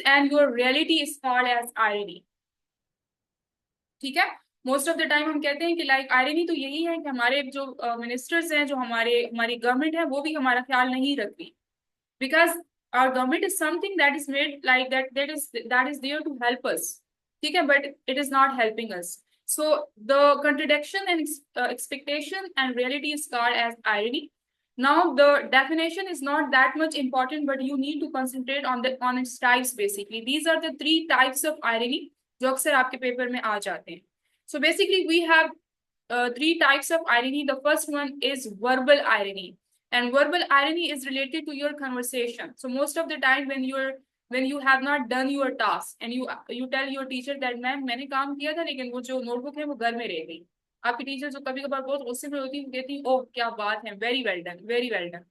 and your reality is called as irony. ठीक है, most of the time हम कहते हैं कि लाइक आयरनी तो यही है कि हमारे जो मिनिस्टर्स हैं, जो हमारी गवर्नमेंट है, वो भी हमारा ख्याल नहीं रखती, because our government is something that is made like that is there to help us. ठीक है, but it is not helping us. So the contradiction and expectation and reality is called as irony. Now the definition is not that much important, but you need to concentrate on its types. Basically these are the three types of irony जो अक्सर आपके paper में आ जाते हैं. So basically we have three types of irony. The first one is verbal irony, and verbal irony is related to your conversation. So most of the time when you have not done your task and you tell your teacher that ma'am मैंने काम किया था लेकिन वो जो notebook है वो घर में रह गई. आपकी टीचर जो कभी कभार बहुत गुस्से में होती है कहती ओह क्या बात है, very well done, very well done.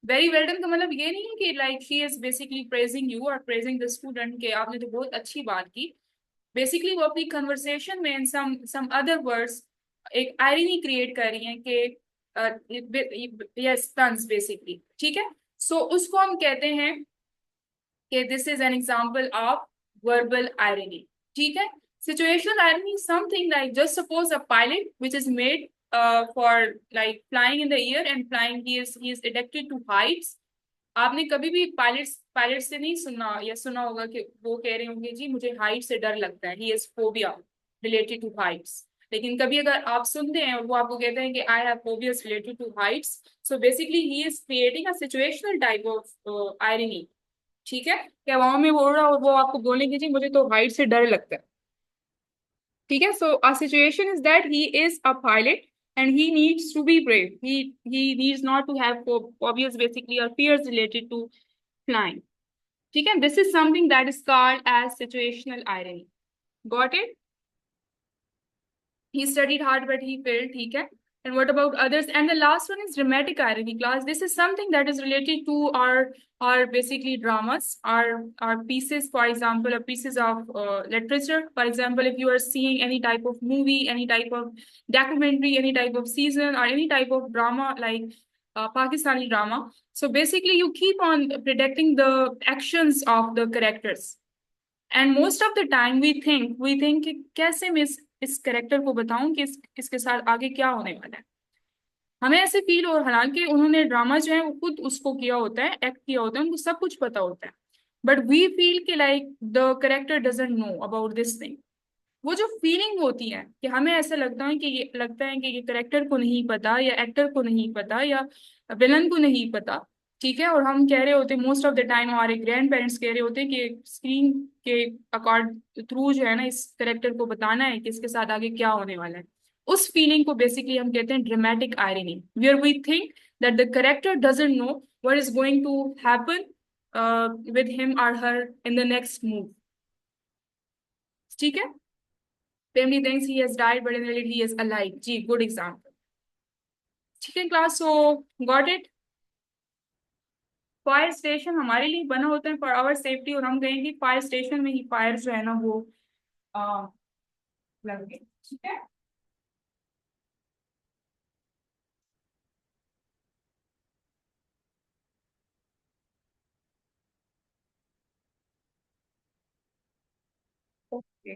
Very well done का मतलब ये नहीं है कि like she is basically praising you और प्रेजिंग द स्टूडेंट के आपने तो बहुत अच्छी बात की. बेसिकली वो अपनी कन्वर्सेशन में इन सम अदर वर्ड्स एक आयरनी क्रिएट कर रही हैं कि यस तंज बेसिकली. ठीक है, सो उसको हम कहते हैं कि this is an example of verbal irony. ठीक है, situational irony something like just suppose a pilot which is made for like flying in the air and flying he is addicted to heights. आपने कभी भी pilot से नहीं सुना या सुना होगा कि वो कह रहे होंगे जी मुझे हाइट से डर लगता है, he is phobia related to heights. लेकिन कभी अगर आप सुनते हैं और वो आपको कहते हैं कि I have phobias related to heights, so basically he is creating a situational type of irony. ठीक है, कि हवाओं में वो उड़ रहा और वो आपको बोलेंगे जी मुझे तो हाइट से डर लगता है. ठीक है, so a situation is that he is a pilot and he needs to be brave. He needs not to have phobias basically or fears related to flying. ठीक है, this is something that is called as situational irony. Got it? He studied hard but he failed. ठीक है, and what about others? And the last one is dramatic irony class. This is something that is related to our basically dramas, our pieces, for example, or pieces of literature. For example, if you are seeing any type of movie, any type of documentary, any type of season, or any type of drama like Pakistani drama. So basically, you keep on predicting the actions of the characters. And most of the time we think कि कैसे मैं इस character को बताऊं कि इसके साथ आगे क्या होने वाला है. हमें ऐसे फील हो, हालांकि उन्होंने ड्रामा जो है वो खुद उसको किया होता है, एक्ट किया होता है, उनको सब कुछ पता होता है, बट वी फील कि like the character doesn't know about this thing. वो जो फीलिंग होती है कि हमें ऐसा लगता है कि ये करेक्टर को नहीं पता या एक्टर को नहीं पता या विलन को नहीं पता. ठीक है, और हम कह रहे होते मोस्ट ऑफ द टाइम, हमारे ग्रैंड पेरेंट्स कह रहे होते कि स्क्रीन के अकॉर्ड थ्रू जो है ना इस करेक्टर को बताना है कि इसके साथ आगे क्या होने वाला है. उस फीलिंग को बेसिकली हम कहते हैं dramatic irony, where we think that the character doesn't know what is going to happen with him और her in the next move. ठीक है, family thinks he has died but in reality he is alive. Ji, good example. ठीक है class, so got it. Fire station हमारे लिए बना होता है फॉर आवर सेफ्टी, और हम कहेंगे फायर स्टेशन में ही फायर जो है ना वो आ, लगे. ठीक है, okay.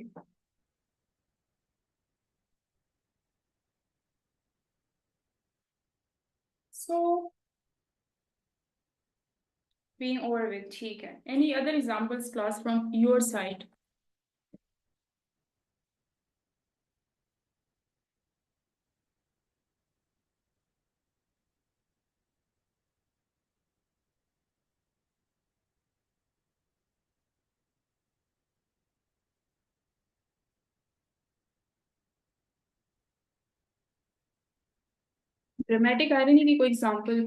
So being over with. ठीक है, any other examples class from your side? Dramatic irony की कोई एग्जांपल?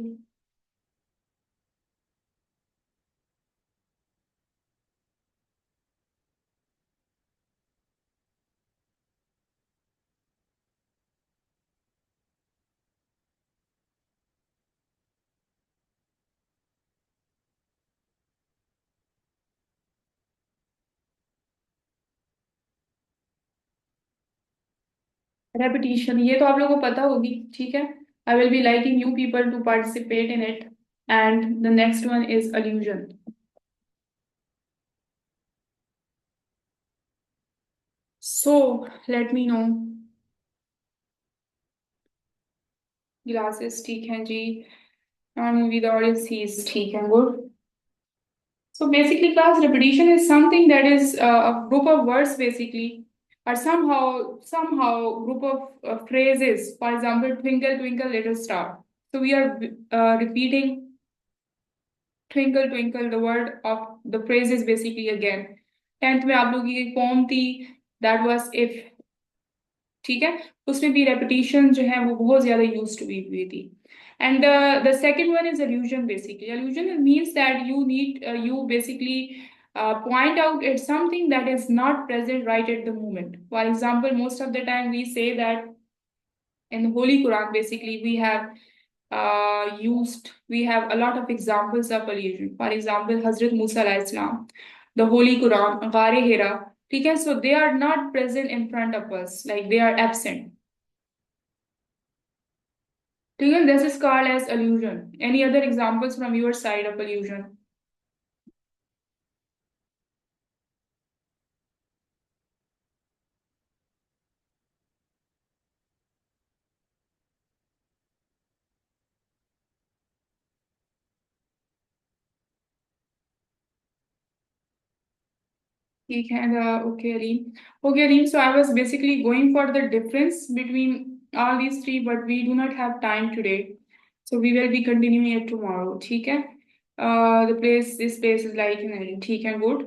रेपिटेशन, ये तो आप लोगों को पता होगी. ठीक है, I will be liking you people to participate in it. And the next one is allusion. So let me know. Glasses ठीक है जी. Movie the audience sees ठीक है good. So basically, class repetition is something that is a group of words basically, or somehow group of phrases. For example, twinkle twinkle little star. So we are repeating twinkle twinkle the word of the phrases basically again. 10th में आप लोगों की एक poem थी that was if. ठीक है, उसमें भी repetition जो है वो बहुत ज्यादा used to be हुई थी. And the second one is allusion basically. Allusion means that you basically point out at something that is not present right at the moment. For example, most of the time we say that in the Holy Quran, basically we have a lot of examples of allusion. For example, Hazrat Musa alayhi salam, the Holy Quran, Ghar Hira. Okay, so they are not present in front of us, like they are absent. Okay, this is called as allusion. Any other examples from your side of allusion? ठीक है, okay, Alim. Okay, Alim, so I was basically going for the difference between all these three, but we do not have time today. So we will be continuing it tomorrow. ठीक है? This place is like in Alim. ठीक है, good.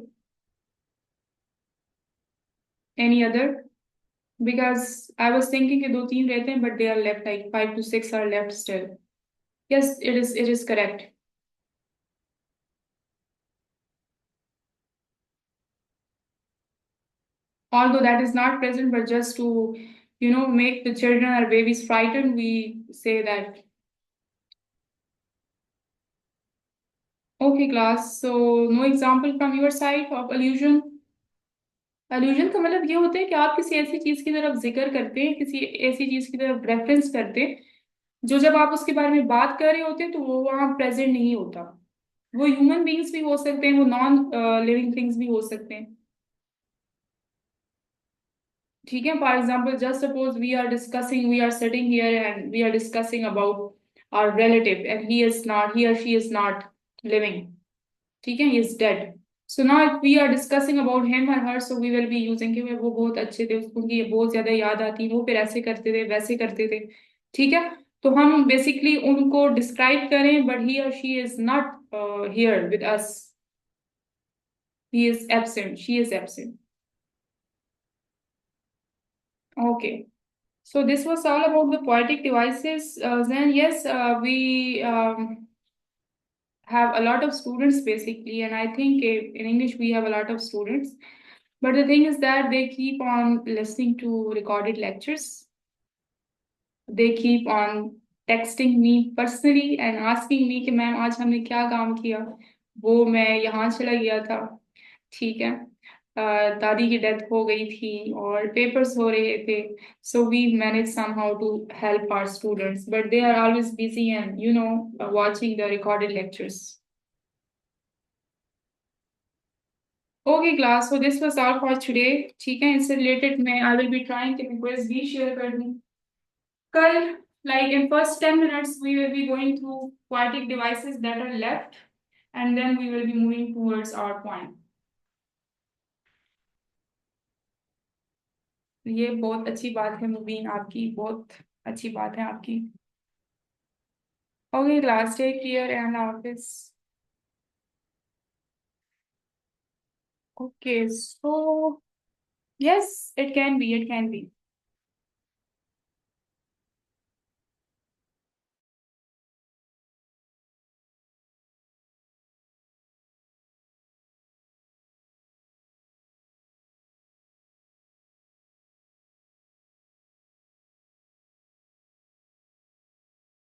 Any other? Because I was thinking कि दो तीन रहते हैं, but they are left, like 5 to 6 are left still. Yes, it is correct. Although that is not present, but just to, make the children or babies frightened, we say that. Okay, class. So no example from your side of allusion. allusion का मतलब ये होता है कि आप किसी ऐसी चीज की तरफ जिक्र करते हैं, किसी ऐसी चीज की तरफ रेफरेंस करते हैं जो जब आप उसके बारे में बात कर रहे होते हैं तो वो वहाँ प्रेजेंट नहीं होता. वो ह्यूमन बींग्स भी हो सकते हैं, वो नॉन लिविंग थिंग्स भी हो सकते हैं. ठीक है, for example just suppose we are sitting here and we are discussing about our relative and he or she is not living. ठीक है, he is dead. So now if we are discussing about him और her, so we will be using कि वो बहुत अच्छे थे, उनकी बहुत ज्यादा याद आती, वो फिर ऐसे करते थे वैसे करते थे. ठीक है, तो हम बेसिकली उनको डिस्क्राइब करें, but he or she is not here with us. He is absent, she is absent. Okay. So this was all about the poetic devices. Then yes, we have a lot of students basically, and I think in English we have a lot of students. But the thing is that they keep on listening to recorded lectures. They keep on texting me personally and asking me कि ma'am आज हमने क्या काम किया, वो मैं यहाँ चला गया था. ठीक है, दादी की डेथ हो गई थी और पेपर्स हो रहे थे. So we manage somehow to help our students, but they are always busy and watching the recorded lectures. Okay class, so this was all for today. ठीक है, इससे रिलेटेड मैं आई विल बी ट्राइंग कि मैं quiz भी share कर दूं कल. Like in first 10 minutes we will be going through poetic devices that are left, and then we will be moving towards our point. ये बहुत अच्छी बात है मुबीन, आपकी बहुत अच्छी बात है आपकी. Okay class, take care and हाफिज. Okay, so yes, it can be, it can B.